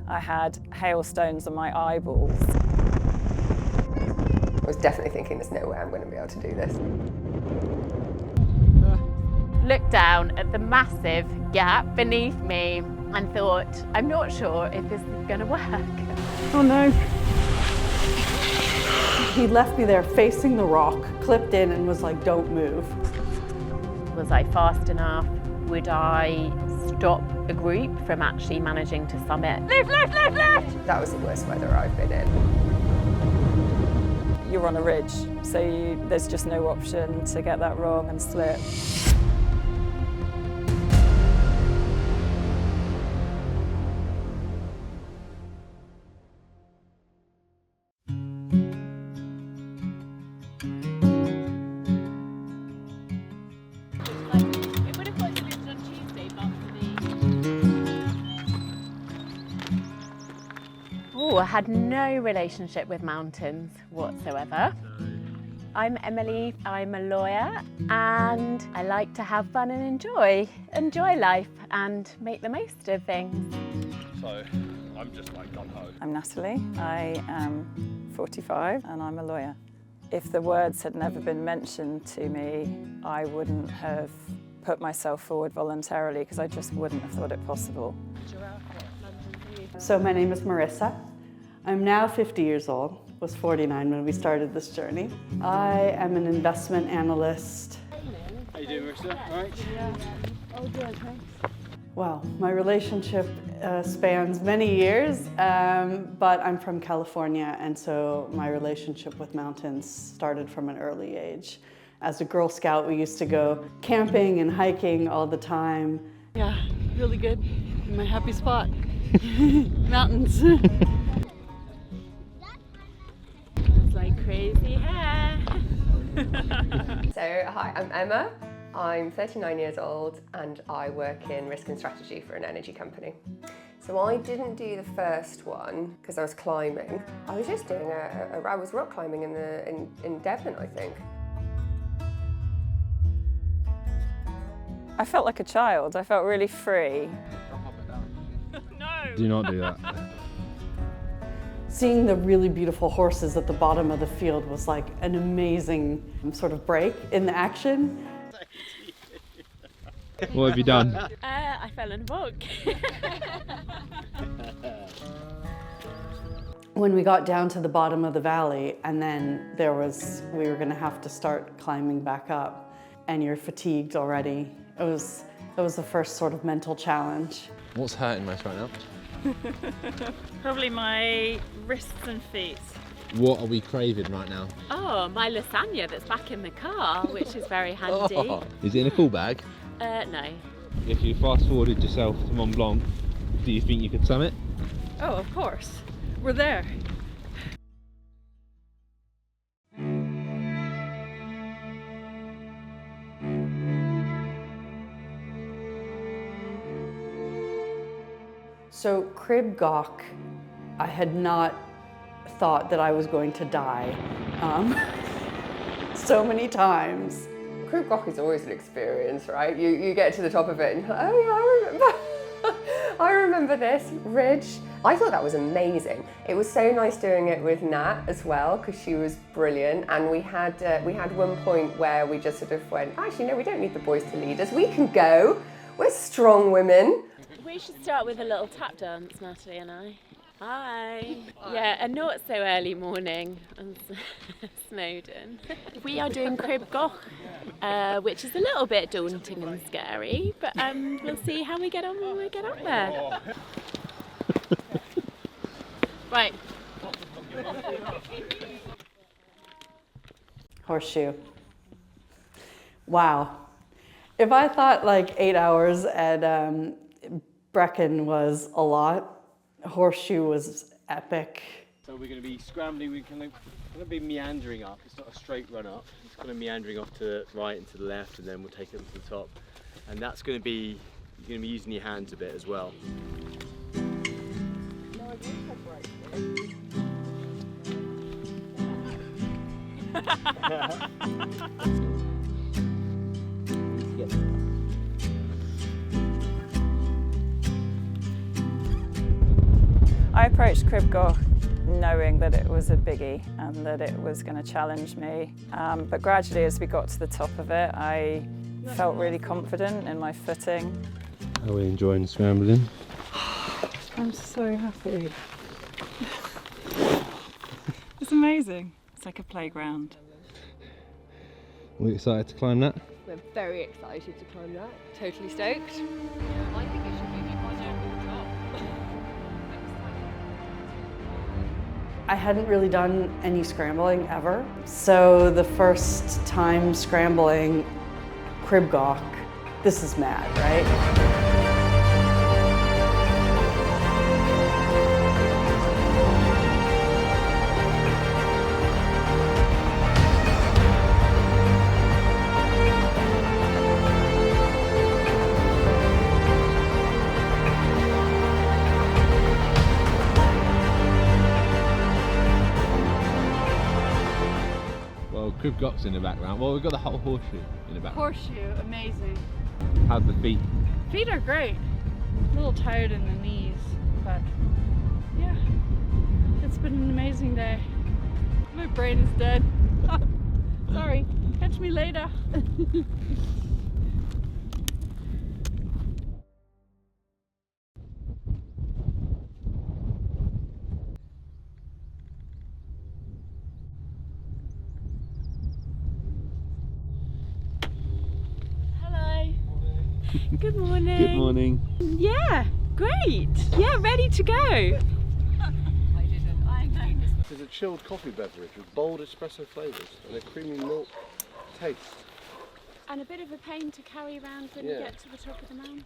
I had hailstones on my eyeballs. I was definitely thinking there's no way I'm going to be able to do this. Looked down at the massive gap beneath me and thought, I'm not sure if this is going to work. Oh no. He left me there facing the rock, clipped in and was like, don't move. Was I fast enough? Would I stop a group from actually managing to summit? Lift, lift, lift, lift! That was the worst weather I've been in. You're on a ridge, so there's just no option to get that wrong and slip. Oh, I had no relationship with mountains whatsoever. I'm Emily, I'm a lawyer, and I like to have fun and enjoy life and make the most of things. So, I'm just like gun ho. I'm Natalie, I am 45 and I'm a lawyer. If the words had never been mentioned to me, I wouldn't have put myself forward voluntarily because I just wouldn't have thought it possible. So my name is Marissa. I'm now 50 years old, was 49 when we started this journey. I am an investment analyst. How you doing, Marissa? All right? Yeah. Oh, good, thanks. Well, my relationship spans many years, but I'm from California, and so my relationship with mountains started from an early age. As a Girl Scout, we used to go camping and hiking all the time. Yeah, really good. My happy spot. Mountains. It's like crazy hair. So, hi, I'm Emma. I'm 39 years old and I work in risk and strategy for an energy company. So I didn't do the first one because I was climbing. I was just doing I was rock climbing in Devon, I think. I felt like a child, I felt really free. Do not do that. Seeing the really beautiful horses at the bottom of the field was like an amazing sort of break in the action. What have you done? I fell in a bog. When we got down to the bottom of the valley and then we were gonna have to start climbing back up and you're fatigued already. It was the first sort of mental challenge. What's hurting most right now? Probably my wrists and feet. What are we craving right now? Oh, my lasagna that's back in the car, which is very handy. Oh, is it in a cool bag? No. If you fast forwarded yourself to Mont Blanc, do you think you could summit? Oh, of course. We're there. So Crib Goch, I had not thought that I was going to die so many times. Crib Goch is always an experience, right? You get to the top of it and you're like, oh yeah, I remember this ridge. I thought that was amazing. It was so nice doing it with Nat as well because she was brilliant, and we had one point where we just sort of went, actually no, we don't need the boys to lead us. We can go. We're strong women. We should start with a little tap dance, Natalie and I. Hi. Yeah, a not so early morning on Snowdon. We are doing Crib Goch, which is a little bit daunting and scary, but we'll see how we get on when we get up there. Right. Horseshoe. Wow. If I thought like 8 hours at Brecon was a lot, Horseshoe was epic. So we're going to be scrambling, we're going to be meandering up. It's not a straight run up, it's kind of meandering off to the right and to the left, and then we'll take it up to the top. And that's going to be, you're going to be using your hands a bit as well. approached Crib Goch knowing that it was a biggie and that it was going to challenge me. But gradually, as we got to the top of it, I felt really confident in my footing. How are we enjoying scrambling? I'm so happy. It's amazing. It's like a playground. Are we excited to climb that? We're very excited to climb that. Totally stoked. I think it should be I hadn't really done any scrambling ever. So the first time scrambling Crib Goch, this is mad, right? Crib Goch's in the background. Well, we've got the whole horseshoe in the background. Horseshoe, amazing. How's the feet? Feet are great. A little tired in the knees, but yeah, it's been an amazing day. My brain is dead. Sorry, catch me later. Good morning. Good morning. Yeah, great. Yeah, ready to go. I didn't. I know. It's a chilled coffee beverage with bold espresso flavours and a creamy milk taste. And a bit of a pain to carry around when you get to the top of the mountain.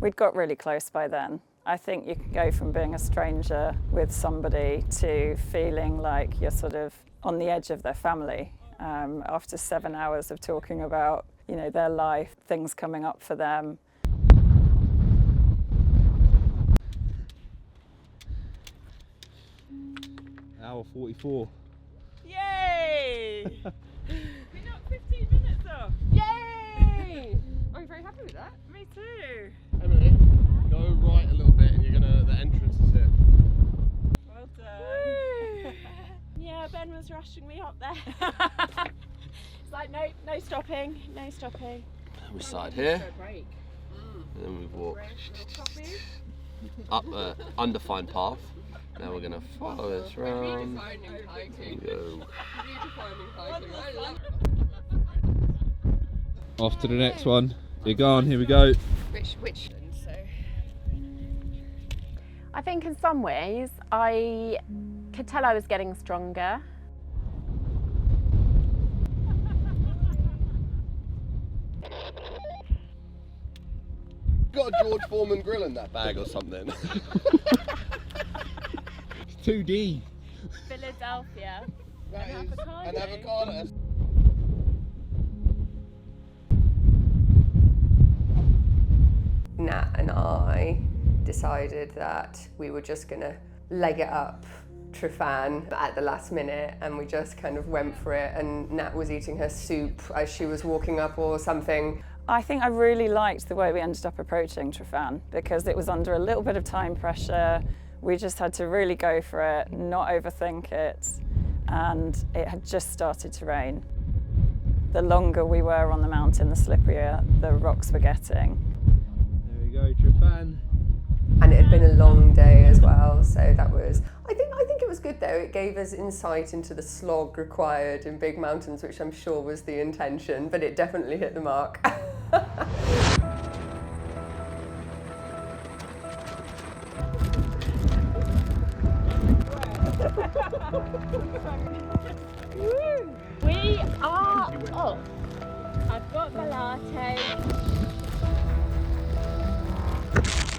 We'd got really close by then. I think you can go from being a stranger with somebody to feeling like you're sort of on the edge of their family. After 7 hours of talking about, you know, their life, things coming up for them. Hour 44. Yay! We knocked 15 minutes off. Yay! Are you very happy with that? Me too. Emily, go right a little bit and the entrance is here. Well done. Yeah, Ben was rushing me up there. It's like, no stopping, no stopping. We started here, and then we've walked up an undefined path. Now we're going to follow this round and go. Off to the next one. You're gone, here we go. Which? I think in some ways I could tell I was getting stronger. Got a George Foreman grill in that bag or something. It's 2D. Philadelphia. That An is avocado. an avocado. Nat and I decided that we were just going to leg it up Trifan at the last minute, and we just kind of went for it, and Nat was eating her soup as she was walking up or something. I think I really liked the way we ended up approaching Trifan because it was under a little bit of time pressure. We just had to really go for it, not overthink it, and it had just started to rain. The longer we were on the mountain, the slipperier the rocks were getting. There we go, Trifan. And it had been a long day as well, so that was, I think it was good though. It gave us insight into the slog required in big mountains, which I'm sure was the intention, but it definitely hit the mark. We are off. I've got my latte.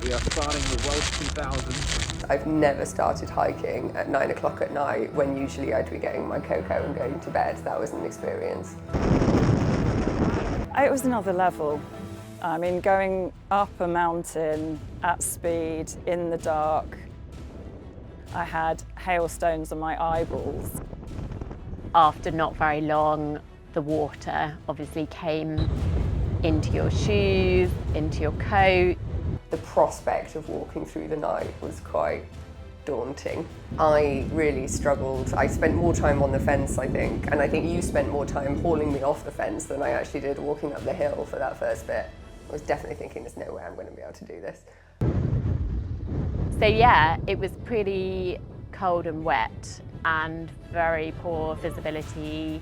We are starting the Welsh 2000. I've never started hiking at 9 o'clock at night when usually I'd be getting my cocoa and going to bed. That was an experience. It was another level. I mean, going up a mountain at speed, in the dark. I had hailstones on my eyeballs. After not very long, The water obviously came into your shoes, into your coat. The prospect of walking through the night was quite daunting. I really struggled. I spent more time on the fence, I think, and I think you spent more time hauling me off the fence than I actually did walking up the hill for that first bit. I was definitely thinking, there's no way I'm going to be able to do this. So yeah, it was pretty cold and wet and very poor visibility.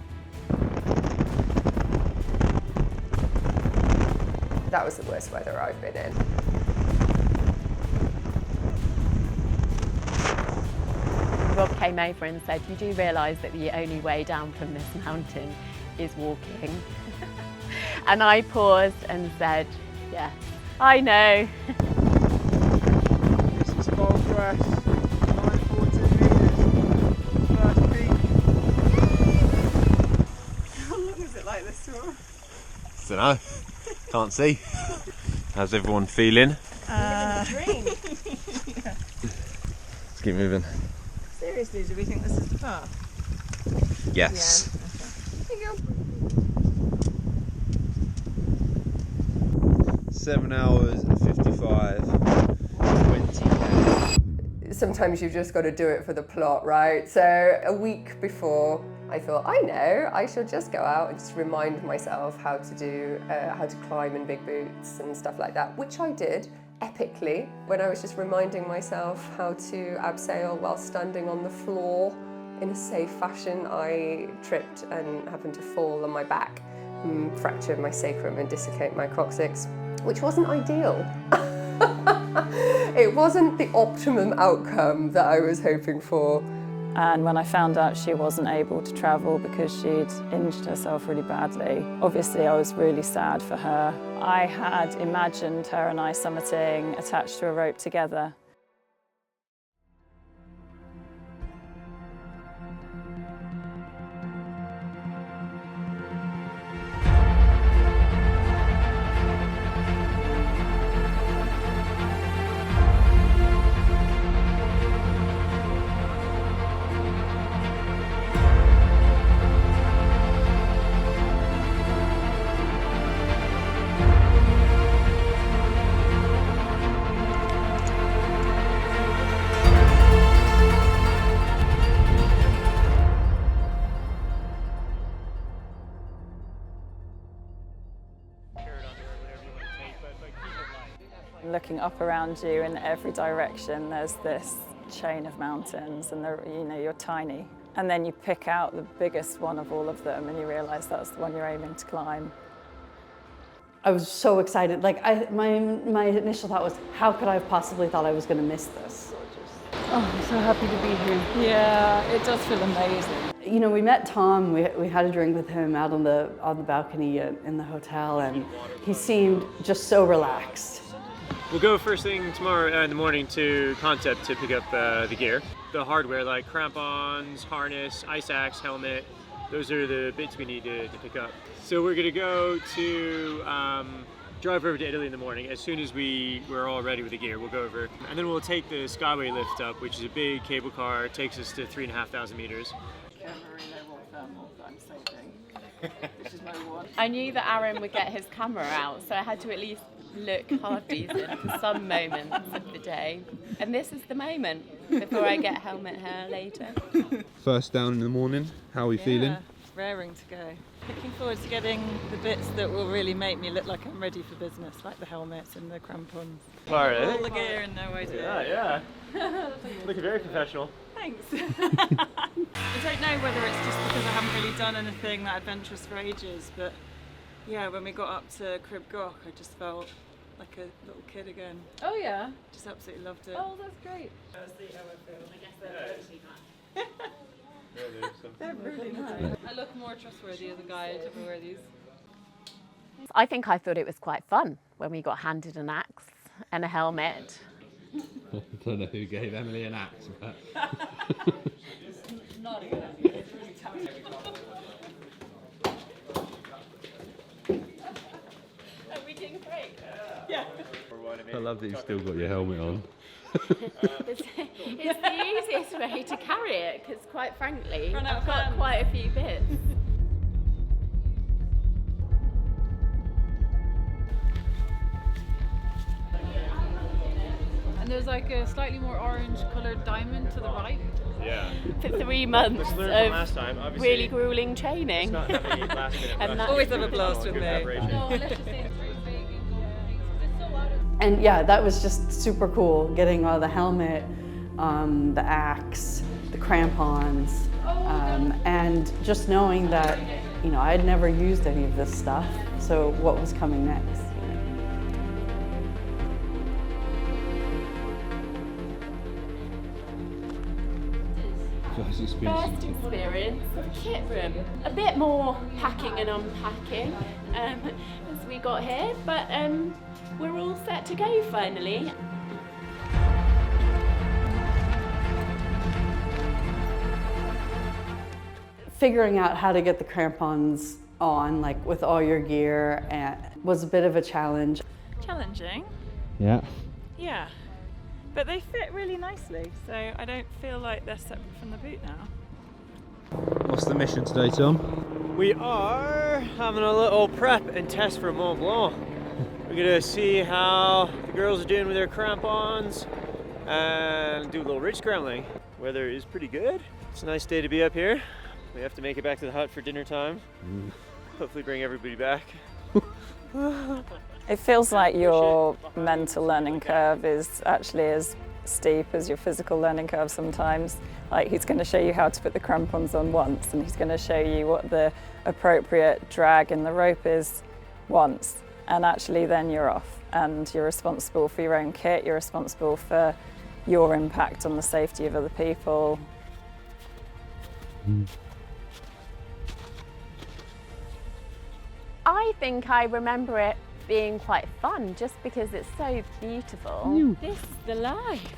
That was the worst weather I've been in. Rob came over and said, you do realise that the only way down from this mountain is walking. And I paused and said, yes, I know. This is Bold Grass, 914 metres, first peak. How long is it like this tour? Dunno, can't see. How's everyone feeling? Dream. Let's keep moving. Seriously, do we think this is the path? Yes. There you go. 7 hours, 55, 20. Sometimes you've just got to do it for the plot, right? So a week before, I thought, I know, I shall just go out and just remind myself how to climb in big boots and stuff like that, which I did epically when I was just reminding myself how to abseil while standing on the floor in a safe fashion. I tripped and happened to fall on my back, fracture my sacrum and dislocate my coccyx, which wasn't ideal. It wasn't the optimum outcome that I was hoping for. And when I found out she wasn't able to travel because she'd injured herself really badly, obviously I was really sad for her. I had imagined her and I summiting attached to a rope together. Looking up around you in every direction, there's this chain of mountains and you're tiny. And then you pick out the biggest one of all of them and you realise that's the one you're aiming to climb. I was so excited. Like my initial thought was, how could I have possibly thought I was going to miss this? Oh, I'm so happy to be here. Yeah, it does feel amazing. You know, we met Tom. We had a drink with him out on the balcony in the hotel, and he seemed just so relaxed. We'll go first thing tomorrow in the morning to Concept to pick up the gear. The hardware like crampons, harness, ice axe, helmet, those are the bits we need to pick up. So we're gonna go to drive over to Italy in the morning. As soon as we're all ready with the gear, we'll go over. And then we'll take the Skyway lift up, which is a big cable car. It takes us to 3,500 meters. I knew that Aaron would get his camera out, so I had to at least look half decent for some moments of the day. And this is the moment before I get helmet hair later. First down in the morning, how are we feeling? Raring to go. Looking forward to getting the bits that will really make me look like I'm ready for business, like the helmets and the crampons. All right. All the gear and no way to Yeah. Looking very professional. Thanks. I don't know whether it's just because I haven't really done anything that adventurous for ages, but yeah, when we got up to Crib Goch, I just felt like a little kid again. Oh yeah? Just absolutely loved it. Oh, that's great. Let's see how I feel. They're really nice. I look more trustworthy as a guide if I wear these. I think I thought it was quite fun when we got handed an axe and a helmet. I don't know who gave Emily an axe, but... Not a good idea. It's really tough. Are we doing great? Yeah. I love that you've still got your helmet on. It's the easiest way to carry it, because quite frankly, Run out I've got fans. quite a few bits. And there's like a slightly more orange coloured diamond to the right. Yeah. For 3 months Let's learn from of last time. Obviously, really grueling training. let's not have any last minute And rushes. that- Always have a blast with Good me. preparation. No, let's just say it's very big and it's so out of. And yeah, that was just super cool, getting all the helmet, the axe, the crampons, and just knowing that, you know, I'd never used any of this stuff, so what was coming next? First First experience. experience of kit room. A bit more packing and unpacking as we got here, but we're all set to go finally. Figuring out how to get the crampons on, like with all your gear, was a bit of a challenge. Challenging, Yeah. yeah. But they fit really nicely, so I don't feel like they're separate from the boot now. What's the mission today, Tom? We are having a little prep and test for Mont Blanc. We're gonna see how the girls are doing with their crampons and do a little ridge scrambling. Weather is pretty good. It's a nice day to be up here. We have to make it back to the hut for dinner time. Hopefully bring everybody back. It feels like your mental learning curve is actually as steep as your physical learning curve sometimes. Like, he's going to show you how to put the crampons on once, and he's going to show you what the appropriate drag in the rope is once, and actually then you're off and you're responsible for your own kit, you're responsible for your impact on the safety of other people. I think I remember it being quite fun just because it's so beautiful. This is the life.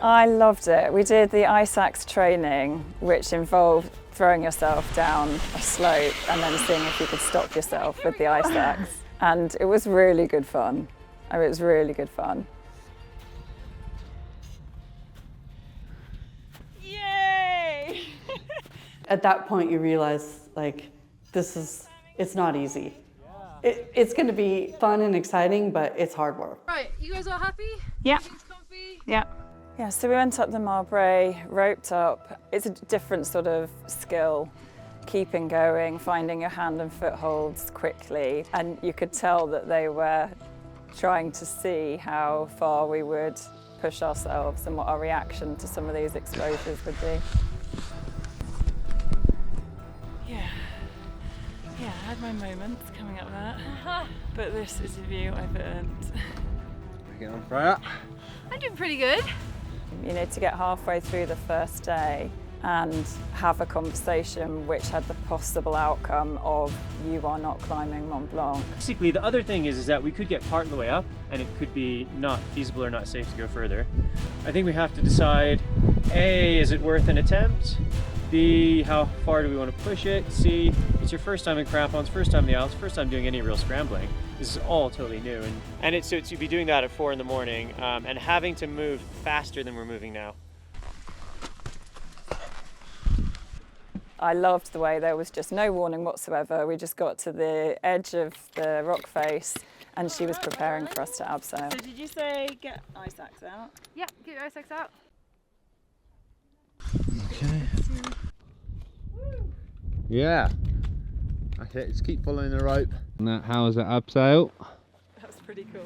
I loved it. We did the ice axe training, which involved throwing yourself down a slope and then seeing if you could stop yourself with the ice axe. And it was really good fun. I mean, it was really good fun. Yay! At that point you realize, like, it's not easy. It's going to be fun and exciting, but it's hard work. Right, you guys all happy? Yeah. Everything's comfy? Yeah. Yeah, so we went up the Bravery, roped up. It's a different sort of skill, keeping going, finding your hand and foot holds quickly. And you could tell that they were trying to see how far we would push ourselves and what our reaction to some of these exposures would be. Yeah. Yeah, I had my moments coming up that. But this is a view I've earned. Get on, Freya. I'm doing pretty good. You know, to get halfway through the first day and have a conversation which had the possible outcome of you are not climbing Mont Blanc. Basically, the other thing is that we could get part of the way up and it could be not feasible or not safe to go further. I think we have to decide, A, is it worth an attempt? B, how far do we want to push it? C, it's your first time in crampons, first time in the Alps, first time doing any real scrambling. This is all totally new. And it's to be doing that at 4 in the morning and having to move faster than we're moving now. I loved the way there was just no warning whatsoever. We just got to the edge of the rock face and she was preparing for us to abseil. So did you say get ice axe out? Yeah, get your ice axe out. Okay. Yeah. Okay, just keep following the rope. Now, how is that abseil? That's pretty cool.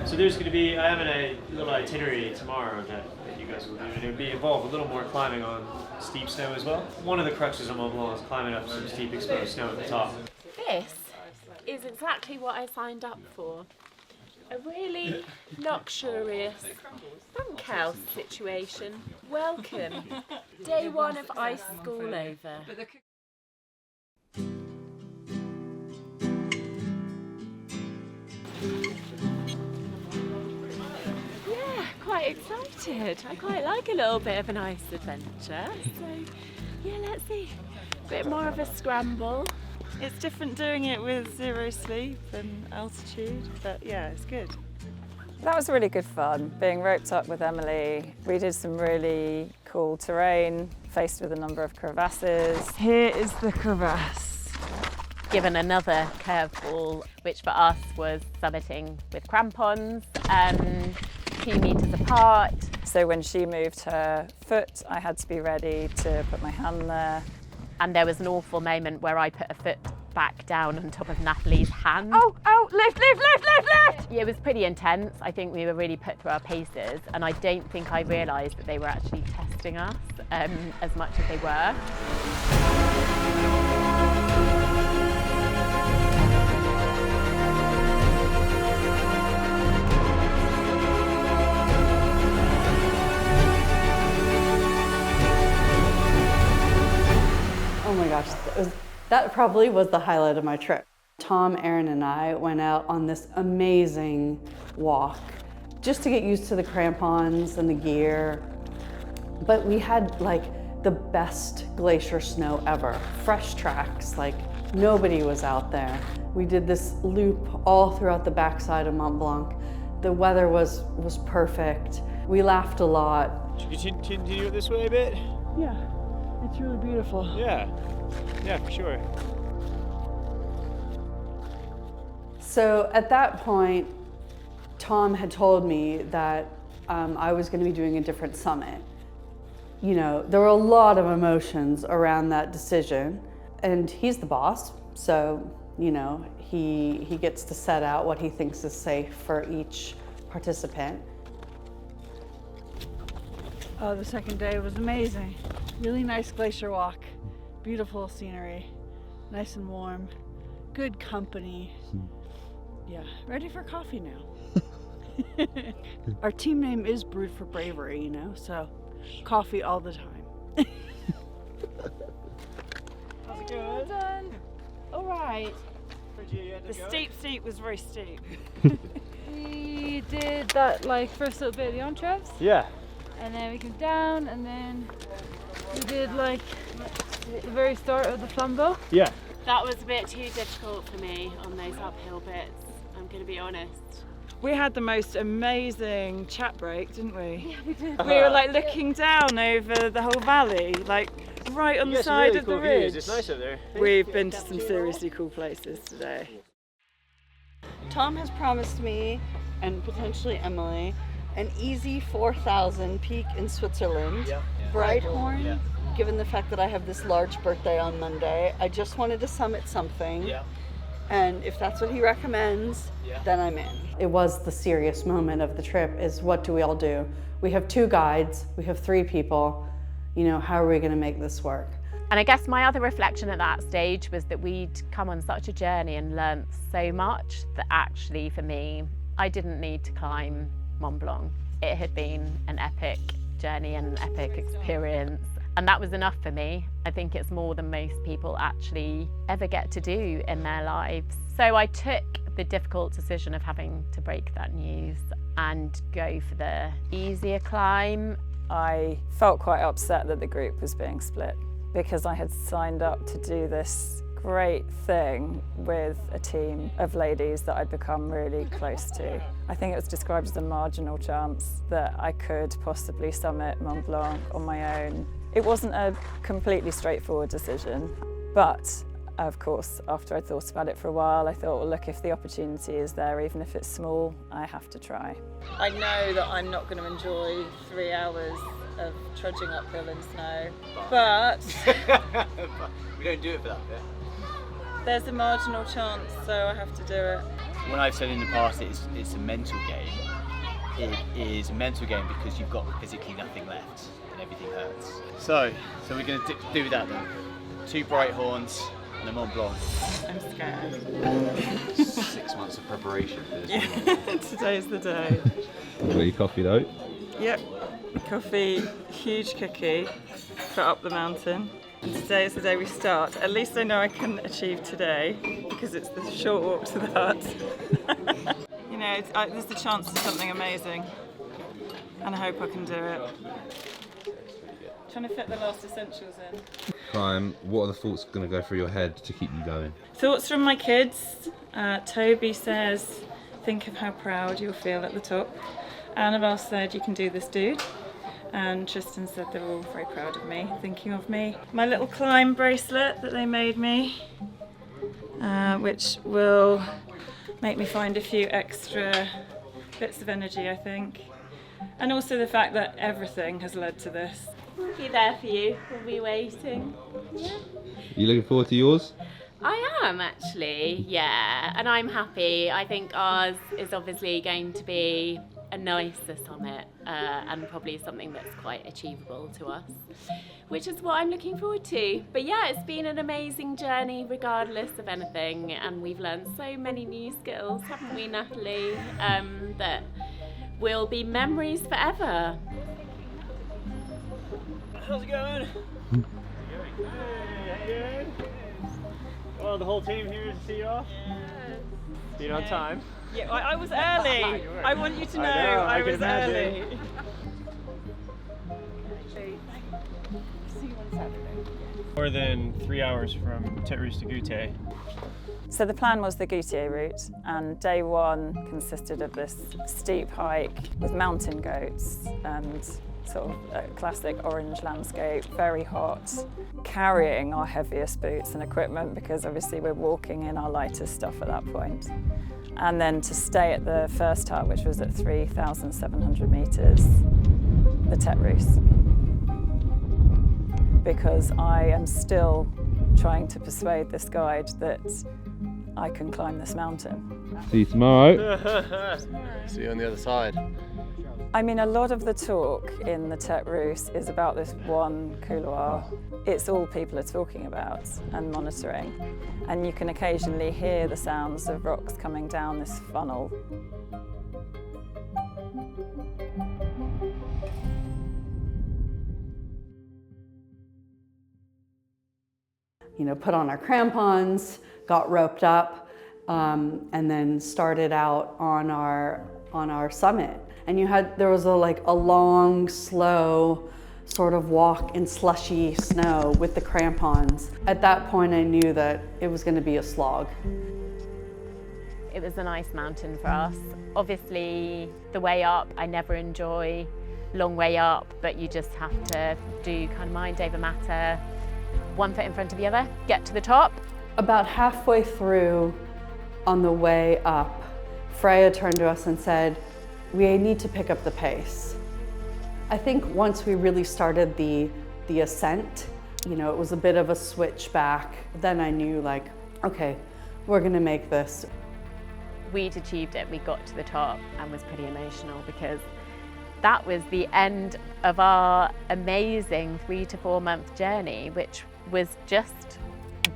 So there's going to be, I have a little itinerary tomorrow that you guys will do, and it would involve a little more climbing on steep snow as well. One of the cruxes of Mont Blanc is climbing up some steep exposed snow at the top. This is exactly what I signed up for. A really luxurious bunkhouse situation. Welcome. Day 1 of ice school over. Yeah, quite excited. I quite like a little bit of an ice adventure. So, yeah, let's see. A bit more of a scramble. It's different doing it with zero sleep and altitude, but yeah, it's good. That was really good fun, being roped up with Emily. We did some really cool terrain, faced with a number of crevasses. Here is the crevasse. Given another curveball, which for us was summiting with crampons. 2 meters apart. So when she moved her foot, I had to be ready to put my hand there. And there was an awful moment where I put a foot back down on top of Natalie's hand. Oh, lift! Yeah, it was pretty intense. I think we were really put through our paces, and I don't think I realised that they were actually testing us as much as they were. Oh my gosh, that probably was the highlight of my trip. Tom, Aaron, and I went out on this amazing walk just to get used to the crampons and the gear. But we had like the best glacier snow ever. Fresh tracks, like nobody was out there. We did this loop all throughout the backside of Mont Blanc. The weather was perfect. We laughed a lot. Should you continue it this way a bit? Yeah, it's really beautiful. Yeah, for sure. So at that point, Tom had told me that I was going to be doing a different summit. You know, there were a lot of emotions around that decision, and he's the boss, so, you know, he gets to set out what he thinks is safe for each participant. Oh, the second day was amazing. Really nice glacier walk, beautiful scenery, nice and warm, good company. Yeah, ready for coffee now. Our team name is Brewed for Bravery, you know, so coffee all the time. How's it going? Well done. All right. The steep was very steep. We did that like first little bit of the entraves. Yeah. And then we came down, and then we did like the very start of the flambeau. Yeah. That was a bit too difficult for me on those uphill bits, I'm going to be honest. We had the most amazing chat break, didn't we? Yeah, we did. We were like looking down over the whole valley, like right on the side really of cool the ridge. views. It's nice up there. We've been to some seriously cool places today. Tom has promised me, and potentially Emily, an easy 4,000 peak in Switzerland. Brighthorn, given the fact that I have this large birthday on Monday, I just wanted to summit something. And if that's what he recommends, then I'm in. It was the serious moment of the trip, is what do we all do? We have 2 guides, we have 3 people, you know, how are we gonna make this work? And I guess my other reflection at that stage was that we'd come on such a journey and learnt so much that actually for me, I didn't need to climb Mont Blanc. It had been an epic journey and an epic experience, and that was enough for me. I think it's more than most people actually ever get to do in their lives. So I took the difficult decision of having to break that news and go for the easier climb. I felt quite upset that the group was being split because I had signed up to do this great thing with a team of ladies that I'd become really close to. I think it was described as a marginal chance that I could possibly summit Mont Blanc on my own. It wasn't a completely straightforward decision, but of course, after I'd thought about it for a while, I thought, well, look, if the opportunity is there, even if it's small, I have to try. I know that I'm not going to enjoy 3 hours of trudging uphill in snow, but We don't do it for that bit. there's a marginal chance, so I have to do it. When I've said in the past it's a mental game, it is a mental game because you've got physically nothing left and everything hurts. So we're going to do that then. 2 bright horns and a Mont Blanc. I'm scared. 6 months of preparation for this. Today's the day. Got your coffee though? Yep, coffee, huge cookie for up the mountain. And today is the day we start. At least I know I can achieve today because it's the short walk to the hut. You know, there's the chance of something amazing, and I hope I can do it. Trying to fit the last essentials in. Climb, what are the thoughts going to go through your head to keep you going? Thoughts from my kids. Toby says, think of how proud you'll feel at the top. Annabelle said, you can do this, dude. And Tristan said they're all very proud of me, thinking of me. My little climb bracelet that they made me, which will make me find a few extra bits of energy, I think. And also the fact that everything has led to this. We'll be there for you. We'll be waiting. Yeah. You looking forward to yours? I am actually, yeah, and I'm happy. I think ours is obviously going to be a nicer summit and probably something that's quite achievable to us, which is what I'm looking forward to. But yeah, it's been an amazing journey regardless of anything, and we've learned so many new skills, haven't we, Natalie, that will be memories forever. How's it going? Hey, well, the whole team here to see you off? Yes. Being on time? Yeah, I was early. I want you to know I was early. See you on Saturday. More than 3 hours from Tetrousse to Goûter. So the plan was the Goûter route, and day one consisted of this steep hike with mountain goats and sort of a classic orange landscape, very hot, carrying our heaviest boots and equipment because obviously we're walking in our lightest stuff at that point. And then to stay at the first hut, which was at 3,700 metres, the Tetrousse. Because I am still trying to persuade this guide that I can climb this mountain. See you tomorrow. See you on the other side. I mean, a lot of the talk in the Tetrousse is about this one couloir. It's all people are talking about and monitoring. And you can occasionally hear the sounds of rocks coming down this funnel. You know, put on our crampons, got roped up, and then started out on our summit. And there was a long, slow sort of walk in slushy snow with the crampons. At that point, I knew that it was going to be a slog. It was a nice mountain for us. Obviously, the way up, I never enjoy long way up, but you just have to do kind of mind over matter, one foot in front of the other, get to the top. About halfway through, on the way up, Freya turned to us and said, "We need to pick up the pace." I think once we really started the ascent, you know, it was a bit of a switch back. Then I knew, like, okay, we're gonna make this. We'd achieved it, we got to the top and was pretty emotional because that was the end of our amazing 3 to 4 month journey, which was just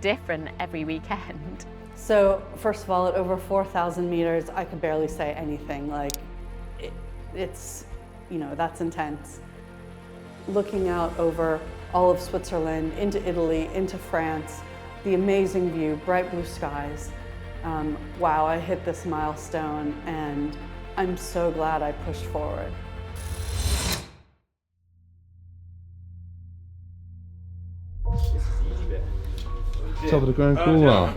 different every weekend. So first of all, at over 4,000 meters, I could barely say anything. Like, it's, you know, that's intense. Looking out over all of Switzerland, into Italy, into France, the amazing view, bright blue skies. Wow, I hit this milestone and I'm so glad I pushed forward. Top of the Grand Couloir.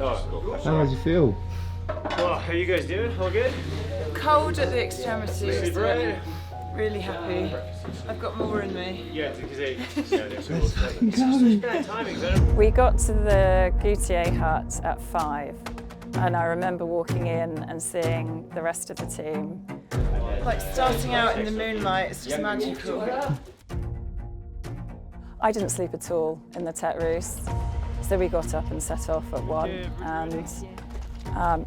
How does you feel? Well, how you guys doing? All good? Cold at the extremities, but really happy. I've got more in me. Yeah, because We got to the Goûter hut at 5, and I remember walking in and seeing the rest of the team. Like starting out in the moonlight, it's just magical. I didn't sleep at all in the Tetrousse, so we got up and set off at 1, and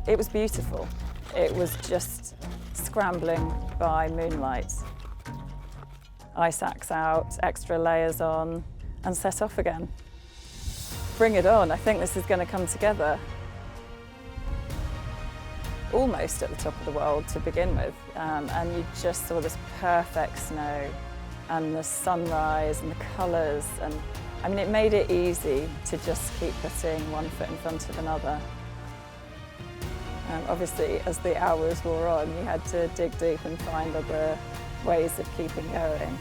it was beautiful. It was just scrambling by moonlight. Ice axe out, extra layers on, and set off again. Bring it on, I think this is going to come together. Almost at the top of the world to begin with, and you just saw this perfect snow and the sunrise and the colours, and I mean, it made it easy to just keep putting one foot in front of another. Obviously, as the hours wore on, you had to dig deep and find other ways of keeping going.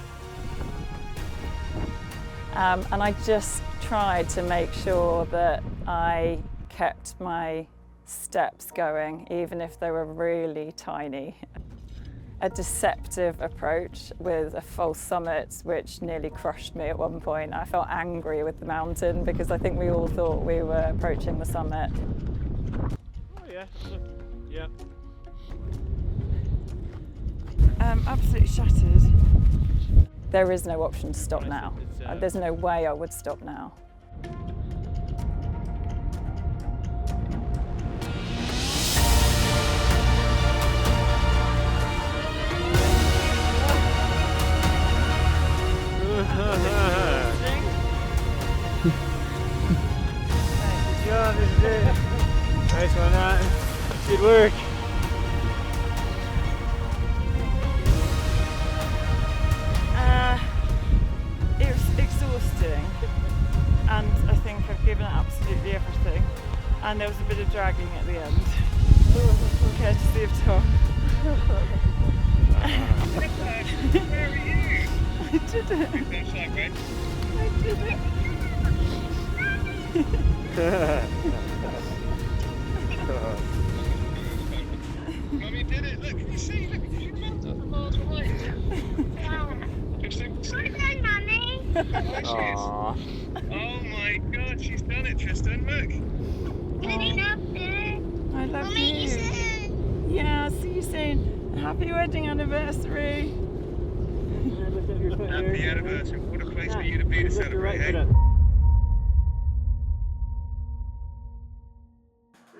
And I just tried to make sure that I kept my steps going, even if they were really tiny. A deceptive approach with a false summit, which nearly crushed me at one point. I felt angry with the mountain because I think we all thought we were approaching the summit. Oh yeah, yeah. Absolutely shattered. There is no option to stop now. There's no way I would stop now. Good job, this is it. Nice one, Nat. Good work. It was exhausting, and I think I've given it absolutely everything. And there was a bit of dragging at the end, courtesy of Tom. Where are you? I did it. I did it. Mummy did it. Look, can you see? Look, you jumped up a miles away. Wow. Hi, Mummy. Oh my God, she's done it, Tristan. Look. I love you. Yeah, see you soon. Happy wedding anniversary. Happy anniversary. What a place for you to be to celebrate, hey?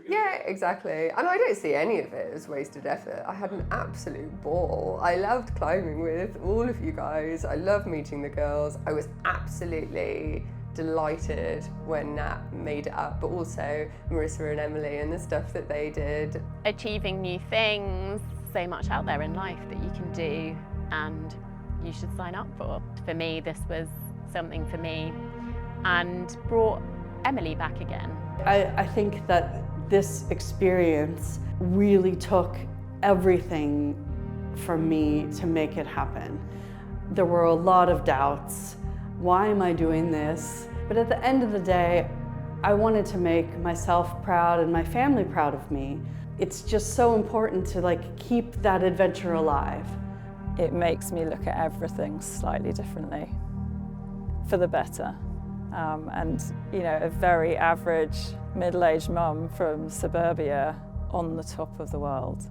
Yeah, exactly. And I don't see any of it as wasted effort. I had an absolute ball. I loved climbing with all of you guys. I love meeting the girls. I was absolutely delighted when Nat made it up, but also Marissa and Emily and the stuff that they did. Achieving new things, so much out there in life that you can do and you should sign up for. For me, this was something for me and brought Emily back again. I think that this experience really took everything from me to make it happen. There were a lot of doubts. Why am I doing this? But at the end of the day, I wanted to make myself proud and my family proud of me. It's just so important to keep that adventure alive. It makes me look at everything slightly differently, for the better. And a very average middle-aged mum from suburbia on the top of the world.